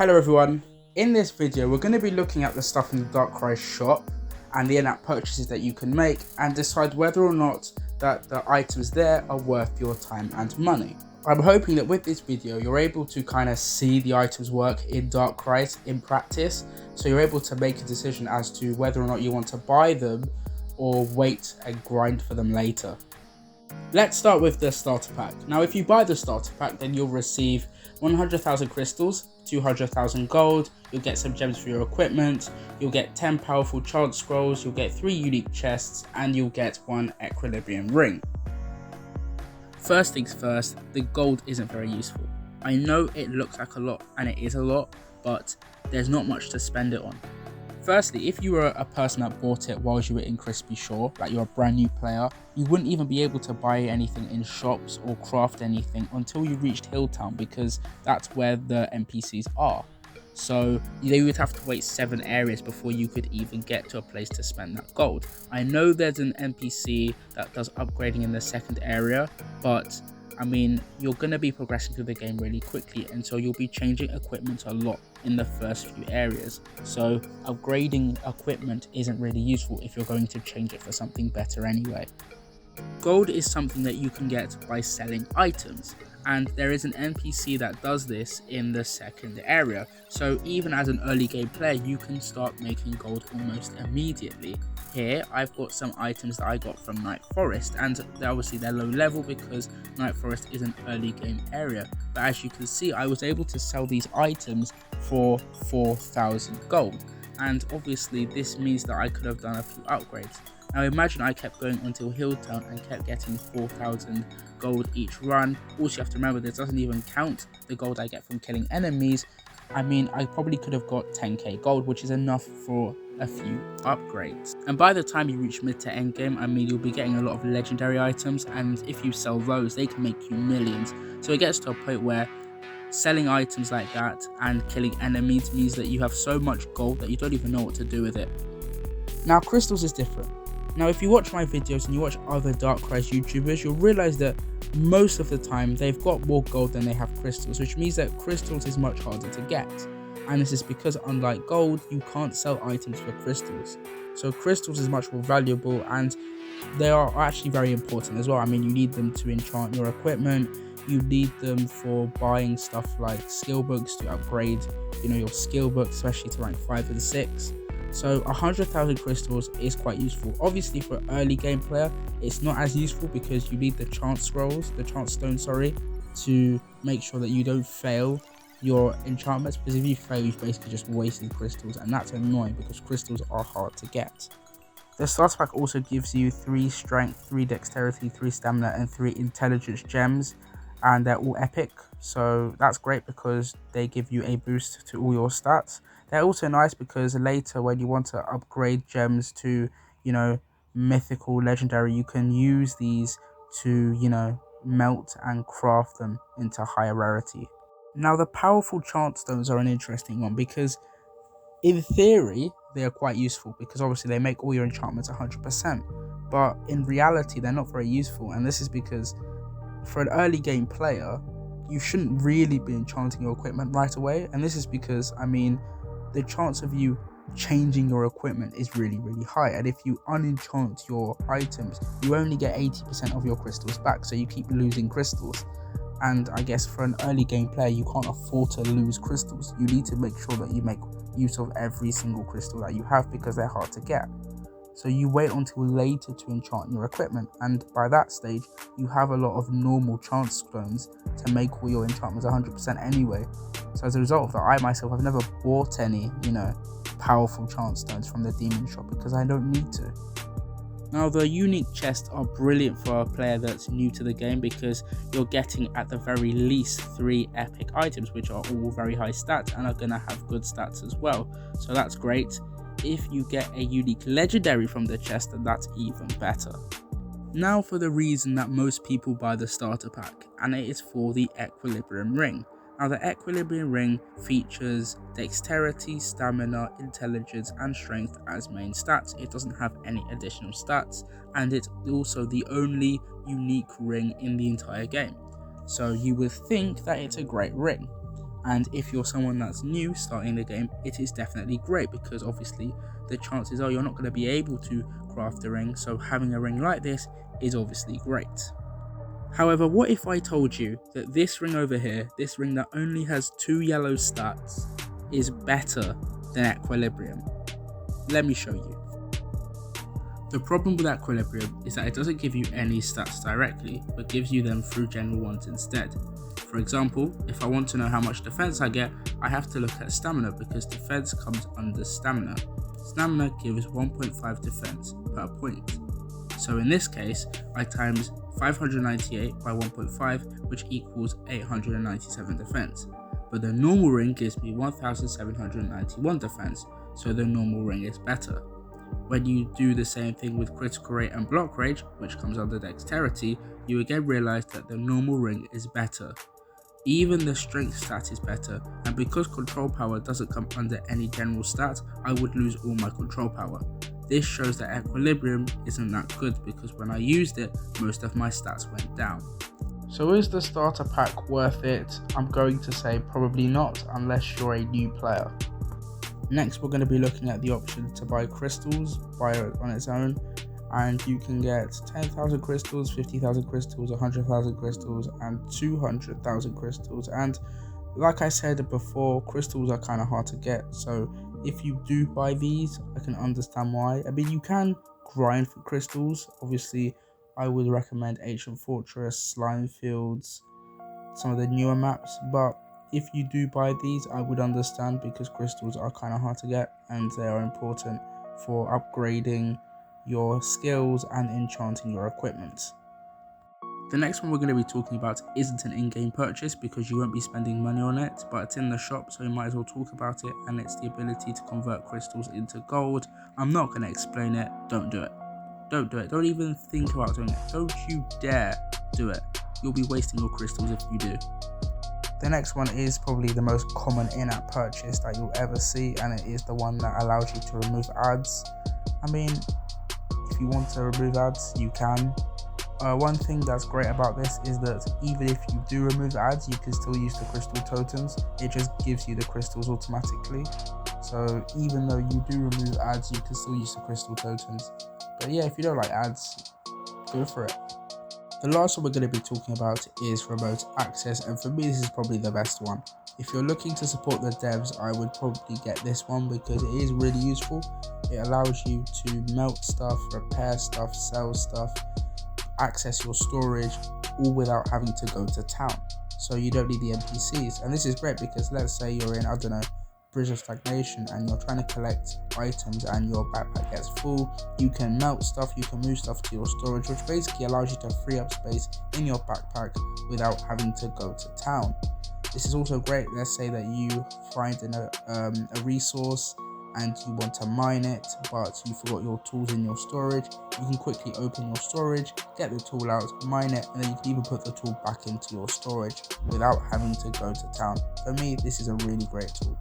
Hello everyone, in this video we're going to be looking at the stuff in the Darkrise shop and the in-app purchases that you can make and decide whether or not that the items there are worth your time and money. I'm hoping that with this video you're able to kind of see the items work in Darkrise in practice, so you're able to make a decision as to whether or not you want to buy them or wait and grind for them later. Let's start with the starter pack. Now if you buy the starter pack, then you'll receive 100,000 crystals, 200,000 gold, you'll get some gems for your equipment, you'll get 10 powerful chant scrolls, you'll get 3 unique chests, and you'll get 1 equilibrium ring. First things first, the gold isn't very useful. I know it looks like a lot, and it is a lot, but there's not much to spend it on. Firstly, if you were a person that bought it while you were in Crispy Shore, like you're a brand new player, you wouldn't even be able to buy anything in shops or craft anything until you reached Hilltown, because that's where the NPCs are. So you would have to wait 7 areas before you could even get to a place to spend that gold. I know there's an NPC that does upgrading in the second area, but I mean, you're going to be progressing through the game really quickly, and so you'll be changing equipment a lot in the first few areas. So upgrading equipment isn't really useful if you're going to change it for something better anyway. Gold is something that you can get by selling items, and there is an NPC that does this in the second area. So even as an early game player, you can start making gold almost immediately. Here I've got some items that I got from Night Forest, and obviously they're low level because Night Forest is an early game area, but as you can see I was able to sell these items for 4,000 gold, and obviously this means that I could have done a few upgrades. Now imagine I kept going until Hilltown and kept getting 4,000 gold each run. Also you have to remember this doesn't even count the gold I get from killing enemies. I mean, I probably could have got 10k gold, which is enough for a few upgrades. And by the time you reach mid to end game, I mean, you'll be getting a lot of legendary items, and if you sell those, they can make you millions. So it gets to a point where selling items like that and killing enemies means that you have so much gold that you don't even know what to do with it. Now crystals is different. Now if you watch my videos and you watch other Darkrise YouTubers, you'll realize that most of the time they've got more gold than they have crystals, which means that crystals is much harder to get. And this is because unlike gold, you can't sell items for crystals. So crystals is much more valuable, and they are actually very important as well. I mean, you need them to enchant your equipment, you need them for buying stuff like skill books to upgrade, your skill books, especially to rank 5 and 6. So 100,000 crystals is quite useful. Obviously for an early game player, it's not as useful because you need the chant stones, to make sure that you don't fail your enchantments, because if you fail, you've basically just wasted crystals, and that's annoying because crystals are hard to get. The starter pack also gives you 3 strength, 3 dexterity, 3 stamina, and 3 intelligence gems, and they're all epic, so that's great because they give you a boost to all your stats. They're also nice because later when you want to upgrade gems to, mythical, legendary, you can use these to, melt and craft them into higher rarity. Now the powerful chant stones are an interesting one because in theory they are quite useful because obviously they make all your enchantments 100%, but in reality they're not very useful, and this is because for an early game player you shouldn't really be enchanting your equipment right away, and this is because, I mean, the chance of you changing your equipment is really high, and if you unenchant your items you only get 80% of your crystals back, so you keep losing crystals. And I guess for an early game player you can't afford to lose crystals. You need to make sure that you make use of every single crystal that you have because they're hard to get. So you wait until later to enchant your equipment, and by that stage you have a lot of normal chant stones to make all your enchantments 100% anyway. So as a result of that, I myself have never bought any, powerful chant stones from the demon shop because I don't need to. Now the unique chests are brilliant for a player that's new to the game because you're getting at the very least 3 epic items, which are all very high stats and are going to have good stats as well. So that's great. If you get a unique legendary from the chest, then that's even better. Now for the reason that most people buy the starter pack, and it is for the equilibrium ring. Now the equilibrium ring features dexterity, stamina, intelligence and strength as main stats. It doesn't have any additional stats, and it's also the only unique ring in the entire game. So you would think that it's a great ring. And if you're someone that's new starting the game, it is definitely great because obviously the chances are you're not going to be able to craft a ring, so having a ring like this is obviously great. However, what if I told you that this ring over here, this ring that only has 2 yellow stats, is better than Equilibrium? Let me show you. The problem with Equilibrium is that it doesn't give you any stats directly, but gives you them through general ones instead. For example, if I want to know how much defense I get, I have to look at stamina because defense comes under stamina. Stamina gives 1.5 defense per point. So in this case, I times 598 by 1.5, which equals 897 defense. But the normal ring gives me 1791 defense, so the normal ring is better. When you do the same thing with critical rate and block rage, which comes under dexterity, you again realize that the normal ring is better. Even the strength stat is better, and because control power doesn't come under any general stat, I would lose all my control power. This shows that Equilibrium isn't that good because when I used it, most of my stats went down. So is the starter pack worth it? I'm going to say probably not unless you're a new player. Next, we're going to be looking at the option to buy crystals, buy it on its own, and you can get 10,000 crystals, 50,000 crystals, 100,000 crystals, and 200,000 crystals. And like I said before, crystals are kind of hard to get, so if you do buy these, I can understand why. I mean, you can grind for crystals. Obviously, I would recommend Ancient Fortress, Slime Fields, some of the newer maps, but if you do buy these, I would understand because crystals are kind of hard to get and they are important for upgrading your skills and enchanting your equipment. The next one we're going to be talking about isn't an in-game purchase because you won't be spending money on it, but it's in the shop, so you might as well talk about it, and it's the ability to convert crystals into gold. I'm not going to explain it. Don't do it. Don't do it. Don't even think about doing it. Don't you dare do it. You'll be wasting your crystals if you do. The next one is probably the most common in-app purchase that you'll ever see, and it is the one that allows you to remove ads. I mean, if you want to remove ads, you can. One thing that's great about this is that even if you do remove ads, you can still use the crystal totems. It just gives you the crystals automatically. So even though you do remove ads, you can still use the crystal totems. But yeah, if you don't like ads, go for it. The last one we're going to be talking about is remote access, and for me this is probably the best one. If you're looking to support the devs, I would probably get this one because it is really useful. It allows you to melt stuff, repair stuff, sell stuff, access your storage, all without having to go to town. So you don't need the NPCs, and this is great because let's say you're in, I don't know, Bridge of Stagnation and you're trying to collect items and your backpack gets full, you can melt stuff, you can move stuff to your storage, which basically allows you to free up space in your backpack without having to go to town. This is also great, let's say that you find a resource and you want to mine it, but you forgot your tools in your storage. You can quickly open your storage, get the tool out, mine it, and then you can even put the tool back into your storage without having to go to town. For me, this is a really great tool.